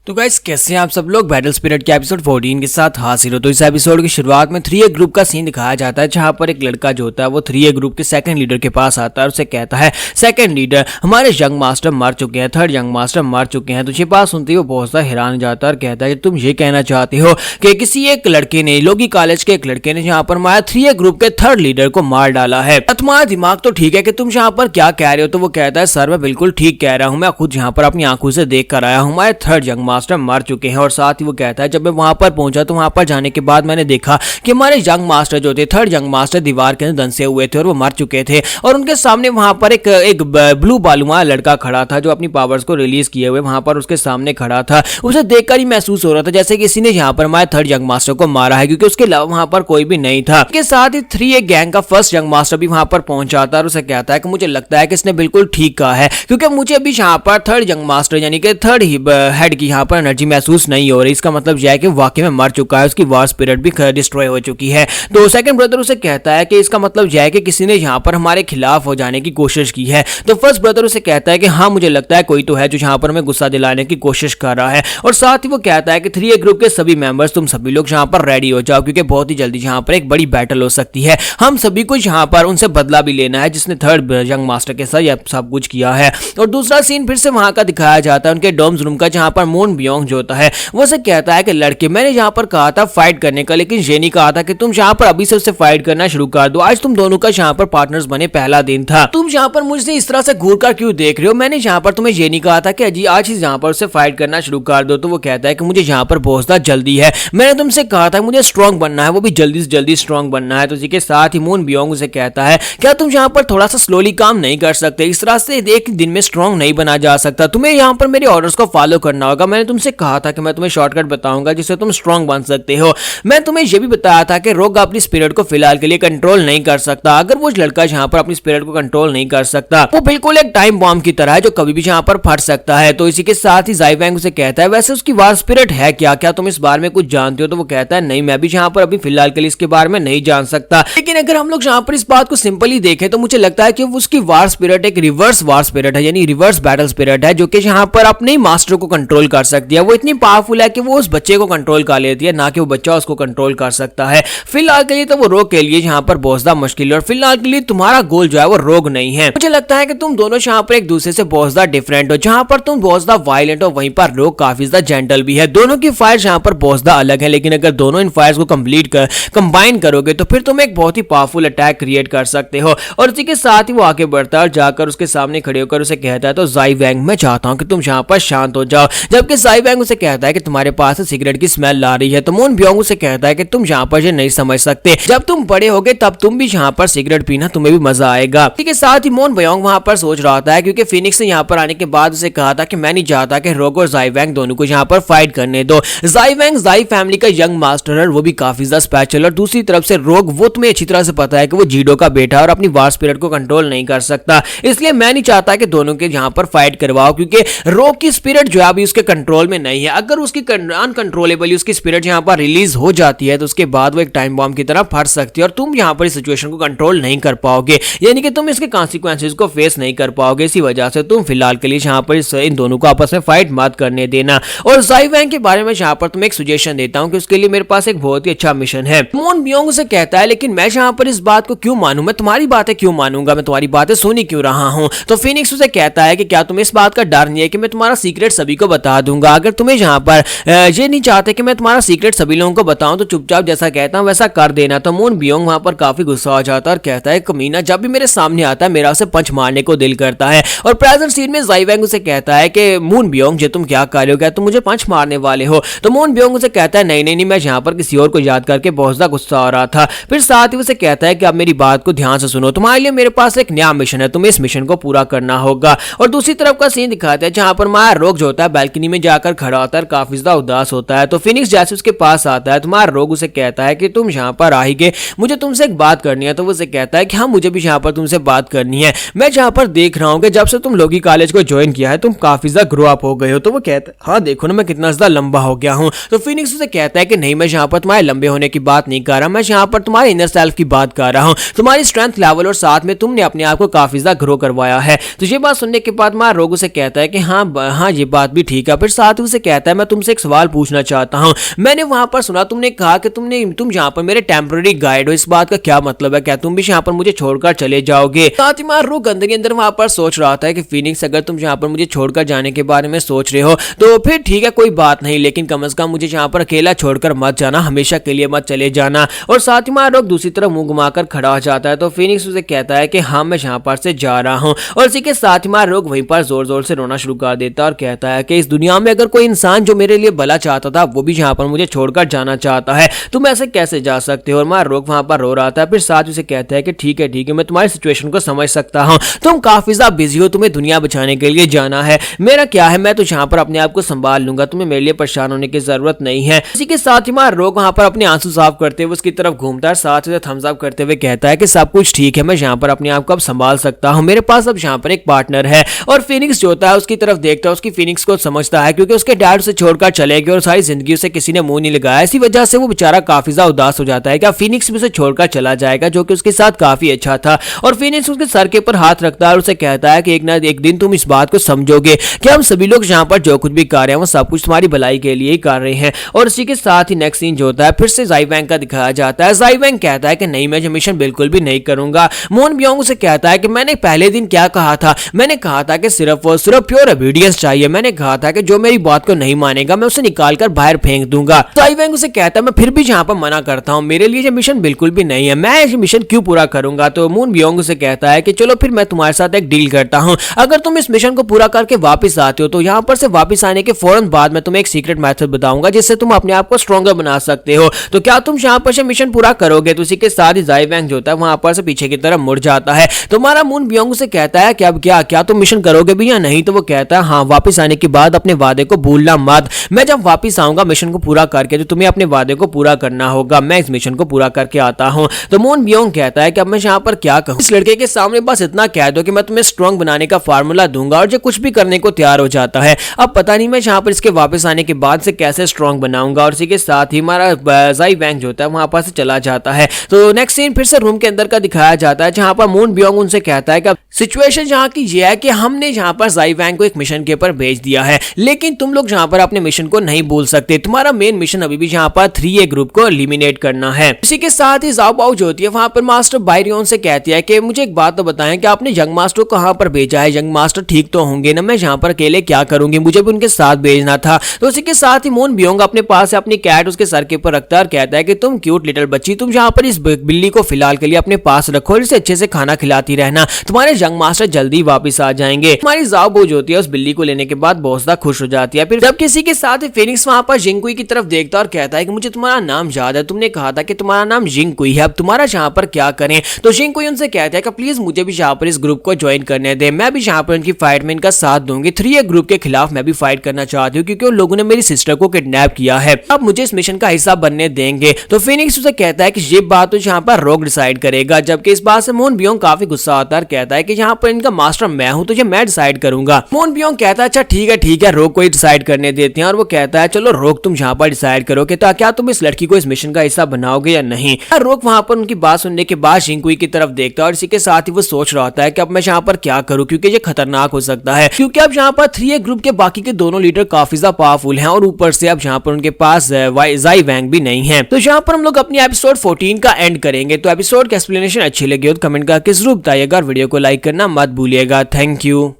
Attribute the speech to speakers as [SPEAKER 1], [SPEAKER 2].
[SPEAKER 1] तो गाइस कैसे हैं आप सब लोग। बैटल स्पिरिट के एपिसोड 14 के साथ हाजिर हो। तो इस एपिसोड की शुरुआत में 3A ग्रुप का सीन दिखाया जाता है, जहां पर एक लड़का जो होता है वो 3A ग्रुप के सेकंड लीडर के पास आता है और उसे कहता है, सेकंड लीडर हमारे यंग मास्टर मर चुके हैं, थर्ड यंग मास्टर मर चुके हैं। तो ये बात सुनते ही वो बहुत सा हैरान हो जाता है और कहता है कि तुम ये कहना चाहते हो कि किसी एक लड़के ने, लोगी कॉलेज के एक लड़के ने यहाँ पर हमारे 3A ग्रुप के थर्ड लीडर को मार डाला है। तुम्हारा दिमाग तो ठीक है कि तुम यहाँ पर क्या कह रहे हो। तो वो कहता है, सर मैं बिल्कुल ठीक कह रहा हूँ, मैं खुद यहाँ पर अपनी आंखों से देख कर आया हूँ, हमारे थर्ड यंग मास्टर मर चुके हैं। और साथ ही वो कहता है, जब मैं वहां पर पहुंचा तो वहां पर जाने के बाद मैंने देखा कि हमारे यंग मास्टर जो थे, थर्ड यंग मास्टर दीवार के अंदर दंसे हुए थे और वो मर चुके थे। और उनके सामने वहां पर एक ब्लू बालूमा लड़का खड़ा था जो अपनी पावर्स को रिलीज किए हुए वहां पर उसके सामने खड़ा था। उसे देखकर ही महसूस हो रहा था जैसे कि किसी ने यहाँ पर हमारे थर्ड यंग मास्टर को मारा है, क्योंकि उसके अलावा वहां पर कोई भी नहीं था। उसके साथ ही 3A गैंग का फर्स्ट यंग मास्टर भी वहां पर पहुंच जाता है और उसे कहता है कि मुझे लगता है कि इसने बिल्कुल ठीक कहा है, क्योंकि मुझे अभी यहाँ पर थर्ड यंग मास्टर यानी कि थर्ड हेड की यहाँ पर एनर्जी महसूस नहीं हो रही। इसका मतलब यह है कि वाकई में मर चुका है, उसकी वार स्पिरिट भी डिस्ट्रॉय हो चुकी है। तो सेकंड ब्रदर उसे कहता है कि इसका मतलब यह है कि किसी ने यहाँ पर हमारे खिलाफ हो जाने की कोशिश की है। तो फर्स्ट ब्रदर उसे कहता है कि हाँ मुझे लगता है कोई तो है जो यहाँ पर हमें गुस्सा दिलाने की कोशिश कर रहा है। और साथ ही वो कहता है कि 3A ग्रुप के सभी मेंबर्स, तुम सभी लोग यहाँ पर रेडी हो जाओ, क्योंकि बहुत ही जल्दी यहाँ पर एक बड़ी बैटल हो सकती है। हम सभी को यहाँ पर उनसे बदला भी लेना है जिसने थर्ड यंग मास्टर के साथ यह सब कुछ किया है। और दूसरा सीन फिर से वहां का दिखाया जाता है, उनके डोम्स रूम का, जहां पर मून बियोंग जो होता है वो से कहता है कि लड़के, मैंने यहाँ पर कहा था फाइट करने का, लेकिन ये नहीं कहा था कि तुम यहाँ पर अभी से उससे फाइट करना शुरू कर दो। आज तुम दोनों का यहाँ पर पार्टनर्स बने, पहला दिन था, तुम यहाँ पर मुझसे इस तरह से घूर कर क्यों देख रहे हो। मैंने यहाँ पर तुम्हें ये नहीं कहा था कि अजी आज ही यहाँ पर उससे फाइट करना शुरू कर दो। तो वो कहता है कि मुझे यहाँ पर बहुत ज्यादा जल्दी है, मैंने तुमसे कहा था मुझे स्ट्रॉन्ग बनना है, वो भी जल्दी से जल्दी स्ट्रॉन्ग बनना है। तो इसी के साथ ही मून बियोंग उसे कहता है, क्या तुम यहाँ पर थोड़ा सा स्लोली काम नहीं कर सकते, इस तरह से एक दिन में स्ट्रॉन्ग नहीं बना जा सकता, तुम्हें यहाँ पर मेरे ऑर्डर्स को फॉलो करना होगा। मैंने तुमसे कहा था कि मैं तुम्हें शॉर्टकट बताऊंगा जिससे तुम स्ट्रॉन्ग बन सकते हो। मैं तुम्हें यह भी बताया था कि रोग अपनी स्पिरिट को फिलहाल के लिए कंट्रोल नहीं कर सकता। अगर वो लड़का यहाँ पर अपनी स्पिरिट को कंट्रोल नहीं कर सकता, वो बिल्कुल एक टाइम बॉम्ब की तरह है जो कभी भी यहाँ पर फट सकता है। तो इसी के साथ ही ज़ाई वैंग उसे कहता है, वैसे उसकी वार स्पिरिट है क्या, क्या तुम इस बारे में कुछ जानते हो। तो वो कहता है, नहीं मैं भी यहाँ पर अभी फिलहाल के लिए इसके बारे में नहीं जान सकता। लेकिन अगर हम लोग यहाँ पर इस बात को सिंपली देखें तो मुझे लगता है कि उसकी वार स्पिरिट एक रिवर्स वार स्पिरिट है, यानी रिवर्स बैटल स्पिरिट है, जो कि यहाँ पर अपने ही मास्टर को कंट्रोल कर सकती है। वो इतनी पावरफुल है कि वो उस बच्चे को कंट्रोल कर लेती है, ना कि वो बच्चा उसको कंट्रोल कर सकता है। फिलहाल के लिए तो वो रोग के लिए यहाँ पर बहुत ज्यादा मुश्किल है, और फिलहाल के लिए तुम्हारा गोल जो है वो रोग नहीं है। मुझे लगता है कि तुम दोनों यहाँ पर एक दूसरे से बहुत ज्यादा डिफरेंट हो, जहाँ पर तुम बहुत ज्यादा वायलेंट हो वहीं पर रोग काफी ज्यादा जेंटल भी है। दोनों की फायर्स यहाँ पर बहुत ज्यादा अलग है, लेकिन अगर दोनों इन फायर्स को कंबाइन करोगे तो फिर तुम एक बहुत ही पावरफुल अटैक क्रिएट कर सकते हो। और इसी के साथ ही वो आगे बढ़ता है और जाकर उसके सामने खड़े होकर उसे कहता है, तो ज़ाई वैंग मैं चाहता हूँ कि तुम यहाँ पर शांत हो जाओ। जबकि ज़ाई वैंग उसे कहता है कि तुम्हारे पास सिगरेट की स्मेल आ रही है। तो मून बियोंग उसे कहता है कि तुम यहाँ पर ये नहीं समझ सकते, जब तुम बड़े होगे तब तुम भी यहाँ पर सिगरेट पीना, तुम्हें भी मजा आएगा। इसी के साथ ही मून बियोंग वहां पर सोच रहा था, क्योंकि फिनिक्स ने यहाँ पर आने के बाद उसे कहा था कि मैं नहीं चाहता कि रोग और ज़ाई वैंग दोनों को यहाँ पर फाइट करने दो। ज़ाई वैंग ज़ाई फैमिली का यंग मास्टर है, वो भी काफी ज्यादा स्पेशल। और दूसरी तरफ से रोग, वो तुम्हें अच्छी तरह से पता है कि वो जीडो का बेटा है और अपनी वार स्पिरिट को कंट्रोल नहीं कर सकता, इसलिए मैं नहीं चाहता कि दोनों के यहाँ पर फाइट करवाओ, क्योंकि रोग की स्पिरिट जो है अभी उसके कंट्रोल में नहीं है। अगर उसकी अनकंट्रोलेबली उसकी स्पिरिट यहाँ पर रिलीज हो जाती है तो उसके बाद वो एक टाइम बॉम्ब की तरह फट सकती है और तुम यहाँ पर इस सिचुएशन को कंट्रोल नहीं कर पाओगे, यानी कि तुम इसके कॉन्सिक्वेंसेस को फेस नहीं कर पाओगे। इसी वजह से तुम फिलहाल के लिए यहाँ पर इन दोनों को आपस में फाइट मत करने देना। और ज़ाई वैंग के बारे में यहाँ पर तुम्हें एक सजेशन देता हूँ कि उसके लिए मेरे पास एक बहुत ही अच्छा मिशन है। मून बियोंग उसे कहता है, लेकिन मैं यहाँ पर इस बात को क्यों मानूं, मैं तुम्हारी बातें क्यों मानूंगा, मैं तुम्हारी बातें सुन ही क्यों रहा हूँ। तो फिनिक्स उसे कहता है कि क्या तुम्हें इस बात का डर नहीं है कि मैं तुम्हारा सीक्रेट सभी को बता दूंगा। अगर तुम्हें यहाँ पर ये नहीं चाहते कि मैं तुम्हारा सीक्रेट सभी लोगों को बताऊं तो चुपचाप जैसा कहता हूं वैसा कर देना। तो मून बियोंग वहां पर काफी गुस्सा हो जाता है और कहता है, कमीना जब भी मेरे सामने आता है मेरा उसे पंच मारने को दिल करता है। और प्रेजेंट सीन में ज़ाई वैंग उसे कहता है कि मून बियोंग ये तुम क्या कर रहे हो, क्या तुम मुझे पंच मारने वाले हो। तो मून बियोंग उसे कहता है, नहीं नहीं नहीं, मैं यहाँ पर किसी और को याद करके बहुत ज्यादा गुस्सा हो रहा था। फिर साथ ही उसे कहता है कि अब मेरी बात को ध्यान से सुनो, तुम्हारे लिए मेरे पास एक नया मिशन है, तुम्हें इस मिशन को पूरा करना होगा। और दूसरी तरफ का सीन दिखाता है जहां पर माया रोग जो होता है बैल्कनी में जाकर खड़ा होता है, काफी ज्यादा उदास होता है। तो फिनिक्स जैसे उसके पास आता है, तुम्हारा रोग उसे कहता है कि तुम यहाँ पर आ ही गए, मुझे तुमसे एक बात करनी है। तो वो उसे कहता है कि हाँ मुझे भी यहाँ पर तुमसे बात करनी है, मैं जहाँ पर देख रहा हूँ कि जब से तुम लोगी कॉलेज को ज्वाइन किया है तुम काफी ज्यादा ग्रो अप हो गए हो। तो वो कहता है, हाँ देखो ना मैं कितना ज्यादा लंबा हो गया हूँ। तो फिनिक्स उसे कहता है कि नहीं, मैं यहाँ पर तुम्हारे लंबे होने की बात नहीं कर रहा, मैं यहाँ पर तुम्हारे इनर सेल्फ की बात कर रहा हूँ, तुम्हारी स्ट्रेंथ लेवल और साथ में तुमने अपने आप को काफी ज्यादा ग्रो करवाया है। तो ये बात सुनने के बाद मां रोग उसे कहता है कि हाँ ये बात भी ठीक है। फिर साथ ही उसे कहता है मैं तुमसे एक सवाल पूछना चाहता हूँ। मैंने वहां पर सुना तुमने कहा कि तुम यहाँ पर मेरे टेम्पररी गाइड हो, इस बात का क्या मतलब है? क्या तुम भी यहाँ पर मुझे छोड़कर चले जाओगे? साथ ही रोक अंदर ही अंदर वहां पर सोच रहा था कि फिनिक्स अगर तुम यहाँ पर मुझे छोड़कर जाने के बारे में सोच रहे हो तो फिर ठीक है, कोई बात नहीं, लेकिन कम से कम मुझे यहाँ पर अकेला छोड़कर मत जाना, हमेशा के लिए मत चले जाना। और साथ ही रोक दूसरी तरफ मुंह घुमाकर खड़ा हो जाता है। तो फिनिक्स उसे कहता है कि हाँ मैं यहाँ पर से जा रहा हूँ। और इसी के साथ ही रोक वहीं पर जोर जोर से रोना शुरू कर देता है और कहता है कि इस दुनिया में अगर कोई इंसान जो मेरे लिए भला चाहता था वो भी यहाँ पर मुझे छोड़कर जाना चाहता है, तुम ऐसे कैसे जा सकते हो? और रोक वहां पर रो रहा था। फिर साथ उसे कहता है कि ठीक है, मैं तुम्हारी सिचुएशन को समझ सकता हूँ, तुम काफी ज्यादा बिजी हो, तुम्हें दुनिया बचाने के लिए जाना है, मेरा क्या है, मैं तो यहाँ पर अपने आप को संभाल लूंगा, तुम्हें मेरे लिए परेशान होने की जरूरत नहीं है। इसी के साथ ही रोक वहां पर अपने आंसू साफ करते हुए उसकी तरफ घूमता है, साथ ही थम्स अप करते हुए कहता है कि सब कुछ ठीक है, मैं यहाँ पर अपने आप को अब संभाल सकता हूँ, मेरे पास अब यहाँ पर एक पार्टनर है। और फिनिक्स जो होता है उसकी तरफ देखता है, उसकी फिनिक्स को समझता है क्योंकि उसके डैड उसे छोड़कर चले गए और सारी जिंदगी उसे किसी ने मुंह नहीं लगाया, इसी वजह से वो बेचारा काफी ज्यादा उदास हो जाता है। क्या फिनिक्स भी उसे छोड़कर चला जाएगा, जो कि उसके साथ काफी अच्छा था? और फिनिक्स उसके सर के ऊपर हाथ रखता है और उसे कहता है कि एक ना एक दिन तुम इस बात को समझोगे कि हम सभी लोग यहाँ पर जो कुछ भी कर रहे हैं वो सब कुछ तुम्हारी भलाई के लिए ही कर रहे हैं। और इसी के साथ ही नेक्स्ट सीन जो होता है फिर से ज़ाई वैंग का दिखाया जाता है। ज़ाई वैंग कहता है कि नहीं, मैं मिशन बिल्कुल भी नहीं करूंगा। मोन बियोंग उसे कहता है कि मैंने पहले दिन क्या कहा था, मैंने कहा था कि सिर्फ और सिर्फ प्योर ओबीडियंस चाहिए, मैंने कहा था कि जो मेरी बात को नहीं मानेगा मैं उसे निकाल कर बाहर फेंक दूंगा। ज़ाई वैंग उसे कहता है मैं फिर भी यहाँ पर मना करता हूँ, मेरे लिए ये मिशन बिल्कुल भी नहीं है, मैं ये मिशन क्यों पूरा करूंगा? तो मून बियोंग उसे कहता है कि चलो फिर मैं तुम्हारे साथ एक डील करता हूँ, अगर तुम इस मिशन को पूरा करके वापस आते हो तो यहाँ पर से वापस आने के फौरन बाद मैं तुम्हें एक सीक्रेट मेथड बताऊंगा जिससे तुम अपने आप को स्ट्रॉन्गर बना सकते हो, तो क्या तुम यहाँ पर से मिशन पूरा करोगे? तो उसी के साथ ही ज़ाई वैंग जो होता है वहां पर से पीछे की तरफ मुड़ जाता है। तो हमारा मून बियोंग उसे कहता है कि अब क्या तुम मिशन करोगे भी या नहीं? तो वो कहता है हाँ, वापस आने के बाद अपने वादे को भूलना मत, मैं जब वापस आऊंगा मिशन को पूरा करके तो तुम्हें अपने वादे को पूरा करना होगा, मैं इस मिशन को पूरा करके आता हूँ। तो मून बियोंग कहता है कि अब मैं यहाँ पर क्या कहूँ, इस लड़के के सामने बस इतना कह दो कि मैं तुम्हें स्ट्रॉन्ग बनाने का फार्मूला दूंगा और जो कुछ भी करने को तैयार हो जाता है। अब पता नहीं मैं यहाँ पर इसके वापस आने के बाद से कैसे स्ट्रॉन्ग बनाऊंगा। और इसी के साथ ही हमारा ज़ाई वैंग जो होता है वहां पर से चला जाता है। तो नेक्स्ट सीन फिर से रूम के अंदर का दिखाया जाता है जहां पर मून बियोंग उनसे कहता है कि सिचुएशन यहाँ की ये है कि हमने यहाँ पर ज़ाई वैंग को एक मिशन के ऊपर भेज दिया है, लेकिन तुम लोग यहाँ पर अपने मिशन को नहीं भूल सकते, तुम्हारा मेन मिशन अभी भी यहाँ पर 3A ग्रुप को एलिमिनेट करना है। इसी के साथ ही ज़ाओ बाओ जो होती है वहां पर मास्टर बायरियन से कहती है कि मुझे एक बात तो बताएं कि आपने यंग मास्टर को कहां पर भेजा है, यंग मास्टर ठीक तो होंगे ना, मैं यहाँ पर अकेले क्या करूंगी, मुझे भी उनके साथ भेजना था। तो उसी के साथ ही मून बियोंग अपने पास से अपनी कैट उसके सर के ऊपर रखता है और कहता है कि तुम क्यूट लिटिल बच्ची, तुम यहाँ पर इस बिल्ली को फिलहाल के लिए अपने पास रखो और इसे अच्छे से खाना खिलाती रहना, तुम्हारे यंग मास्टर जल्दी वापस आ जाएंगे। हमारी ज़ाओ बाओ जो होती है उस बिल्ली को लेने के बाद बहुत ज्यादा खुश हो जाती है। फिर जब किसी के साथ फिनिक्स वहां पर जिंगकुई की तरफ देखता और कहता है कि मुझे तुम्हारा नाम याद है, तुमने कहा था कि तुम्हारा नाम जिंगकुई है, अब तुम्हारा यहाँ पर क्या करें? तो जिंगकुई उनसे कहता है कि प्लीज मुझे भी यहाँ पर इस ग्रुप को ज्वाइन करने दे, मैं भी यहाँ पर उनकी फाइट में इनका साथ दूंगी, 3A ग्रुप के खिलाफ मैं भी फाइट करना चाहती हूँ क्योंकि उन लोगों ने मेरी सिस्टर को किडनैप किया है, अब मुझे इस मिशन का हिस्सा बनने देंगे। तो फिनिक्स उसे कहता है कि ये बात तो यहाँ पर रोक डिसाइड करेगा, जबकि इस बात से मून बियोंग काफी गुस्सा आता है, कहता है कि यहाँ पर इनका मास्टर मैं हूँ तो ये मैं डिसाइड करूंगा। मून बियोंग कहता है अच्छा ठीक है, रोक को ही डिसाइड करने देते हैं। और वो कहता है चलो रोक तुम यहाँ पर डिसाइड करो कि क्या तुम इस लड़की को इस मिशन का हिस्सा बनाओगे या नहीं। रोक वहां पर उनकी बात सुनने के बाद जिंगकुई की तरफ देखता है और इसी के साथ ही वो सोच रहा होता है कि अब मैं यहाँ पर क्या करूँ क्योंकि ये खतरनाक हो सकता है, क्योंकि अब यहाँ पर 3A ग्रुप के बाकी के दोनों लीडर काफी ज्यादा पावरफुल हैं और ऊपर से अब यहाँ पर उनके पास ज़ाई वैंग भी नहीं है। तो यहाँ पर हम लोग अपनी एपिसोड 14 का एंड करेंगे। तो एपिसोड की एक्सप्लेनेशन अच्छी लगी हो तो कमेंट करके जरूर बताइएगा और वीडियो को लाइक करना मत भूलिएगा। Thank you.